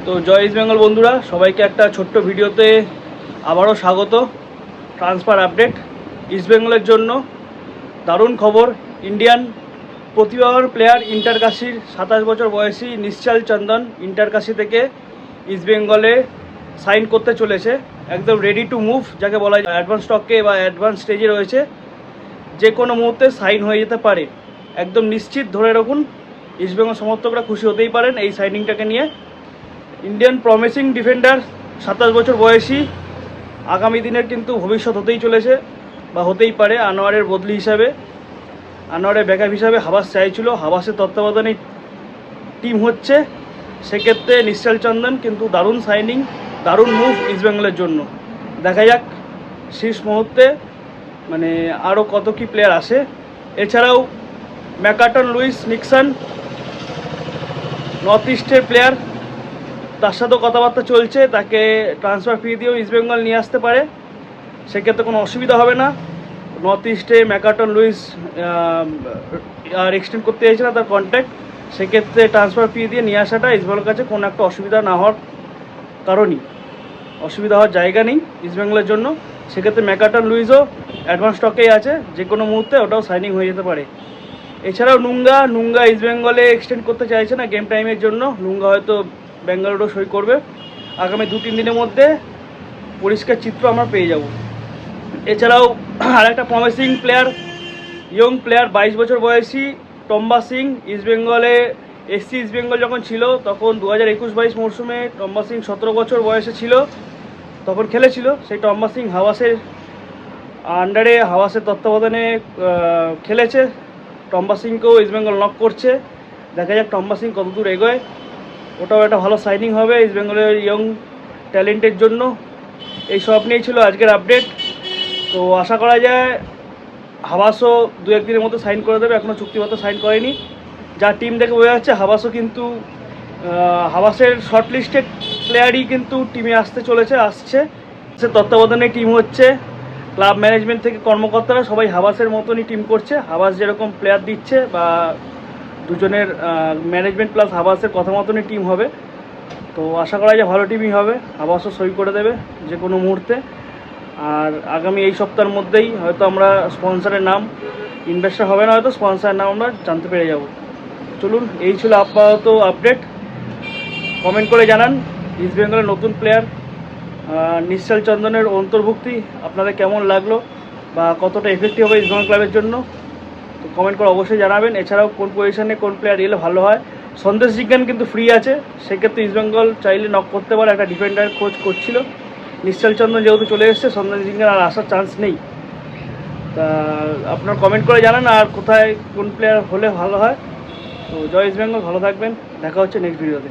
তো জয় ইস্ট বেঙ্গল বন্ধুরা, সবাইকে একটা ছোট্ট ভিডিওতে আবারও স্বাগত। ট্রান্সফার আপডেট ইস্ট বেঙ্গলের জন্য দারুণ খবর। ইন্ডিয়ান প্রতিভাবান প্লেয়ার ইন্টারকাশির 27 বছর বয়সী নিশ্চল চন্দন ইন্টারকাশি থেকে ইস্ট বেঙ্গলে সাইন করতে চলেছে। একদম রেডি টু মুভ যাকে বলা যায়, অ্যাডভান্স স্টকে বা অ্যাডভান্স স্টেজে রয়েছে, যে কোনো মুহূর্তে সাইন হয়ে যেতে পারে। একদম নিশ্চিত ধরে রাখুন, ইস্টবেঙ্গল সমর্থকরা খুশি হতেই পারেন এই সাইনিংটাকে নিয়ে। ইন্ডিয়ান প্রমিসিং ডিফেন্ডার 27 বছর বয়সী, আগামী দিনের কিন্তু ভবিষ্যৎ হতেই চলেছে বা হতেই পারে। আনোয়ারের বদলি হিসাবে, আনোয়ারের ব্যাকআপ হিসাবে হাবাস চাইছিল, হাবাসের তত্ত্বাবধানে টিম হচ্ছে, সেক্ষেত্রে নিশ্চল চন্দন কিন্তু দারুণ সাইনিং, দারুণ মুভ ইস্টবেঙ্গলের জন্য। দেখা যাক শেষ মুহূর্তে মানে আরও কত কি প্লেয়ার আসে। এছাড়াও ম্যাকার্টন লুইস নিক্সন নর্থ ইস্টের প্লেয়ার, তার সাথেও কথাবার্তা চলছে, তাকে ট্রান্সফার ফি দিয়েও ইস্টবেঙ্গল নিয়ে আসতে পারে, সেক্ষেত্রে কোনো অসুবিধা হবে না। নর্থ ইস্টে ম্যাকার্টন লুইস আর এক্সটেন্ড করতে চাইছে না তার কন্ট্যাক্ট, সেক্ষেত্রে ট্রান্সফার ফি দিয়ে নিয়ে আসাটা ইস্টবেঙ্গলের কাছে কোনো একটা অসুবিধা না হওয়ার কারণই, অসুবিধা হওয়ার জায়গা নেই ইস্টবেঙ্গলের জন্য। সেক্ষেত্রে ম্যাকার্টন লুইসও অ্যাডভান্স স্টকেই আছে, যে কোনো মুহূর্তে ওটাও সাইনিং হয়ে যেতে পারে। এছাড়াও নুঙ্গা ইস্টবেঙ্গলে এক্সটেন্ড করতে চাইছে না গেম টাইমের জন্য, নুঙ্গা হয়তো ব্যাঙ্গালোরও সই করবে। আগামী 2-3 দিনের মধ্যে পরিষ্কার চিত্র আমরা পেয়ে যাব। এছাড়াও আরেকটা প্রমিসিং প্লেয়ার, ইয়ং প্লেয়ার 22 বছর বয়সী টম্বা সিং, ইস্টবেঙ্গলে এসসি ইস্টবেঙ্গল যখন ছিল তখন 2021-22 মরশুমে টম্বা সিং 17 বছর বয়সে ছিল, তখন খেলেছিল। সেই টম্বা সিং হাওয়াসের আন্ডারে, হাওয়াসের তত্ত্বাবধানে খেলেছে। টম্বা সিংকেও ইস্টবেঙ্গল নক করছে, দেখা যাক টম্বা সিং কত দূর এগোয়। ওটাও একটা ভালো সাইনিং হবে ইস্টবেঙ্গলের ইয়ং ট্যালেন্টের জন্য। এই সব নিয়েই ছিল আজকের আপডেট। তো আশা করা যায় হাবাসও 2-1 দিনের মধ্যে সাইন করে দেবে, এখনও চুক্তিপত্র সাইন করেনি। যা টিম দেখে বোঝা যাচ্ছে হাবাসও কিন্তু হাবাসের শর্ট লিস্টেড প্লেয়ারই কিন্তু টিমে আসছে। সে তত্ত্বাবধানে টিম হচ্ছে, ক্লাব ম্যানেজমেন্ট থেকে কর্মকর্তারা সবাই হাবাসের মতনই টিম করছে। হাবাস যেরকম প্লেয়ার দিচ্ছে বা দুজনের ম্যানেজমেন্ট প্লাস হাবাসের কথা মতনই টিম হবে। তো আশা করা যায় ভালো টিমই হবে, হাবাসও সই করে দেবে যে কোনো মুহূর্তে। আর আগামী এই সপ্তাহের মধ্যেই হয়তো আমরা স্পন্সরের নাম, ইনভেস্টার হবে না হয়তো, স্পন্সরের নাম আমরা জানতে পেরে যাব। চলুন, এই ছিল আপাতত আপডেট। কমেন্ট করে জানান ইস্টবেঙ্গলের নতুন প্লেয়ার নিশ্চল চন্দনের অন্তর্ভুক্তি আপনাদের কেমন লাগলো বা কতটা এফেক্টিভ হবে ইস্টবেঙ্গল ক্লাবের জন্য, তো কমেন্ট করে অবশ্যই জানাবেন। এছাড়াও কোন পজিশনে কোন প্লেয়ার এলে ভালো হয়, সন্দেশ জিজ্ঞান কিন্তু ফ্রি আছে, সেক্ষেত্রে ইস্টবেঙ্গল চাইলে নক করতে পারে। একটা ডিফেন্ডার খোঁজ করছিল, নিশ্চল চন্দন যেহেতু চলে এসছে, সন্দেশ জিজ্ঞান আর আসার চান্স নেই। তা আপনার কমেন্ট করে জানান আর কোথায় কোন প্লেয়ার হলে ভালো হয়। তো জয় ইস্টবেঙ্গল, ভালো থাকবেন, দেখা হচ্ছে নেক্সট ভিডিওতে।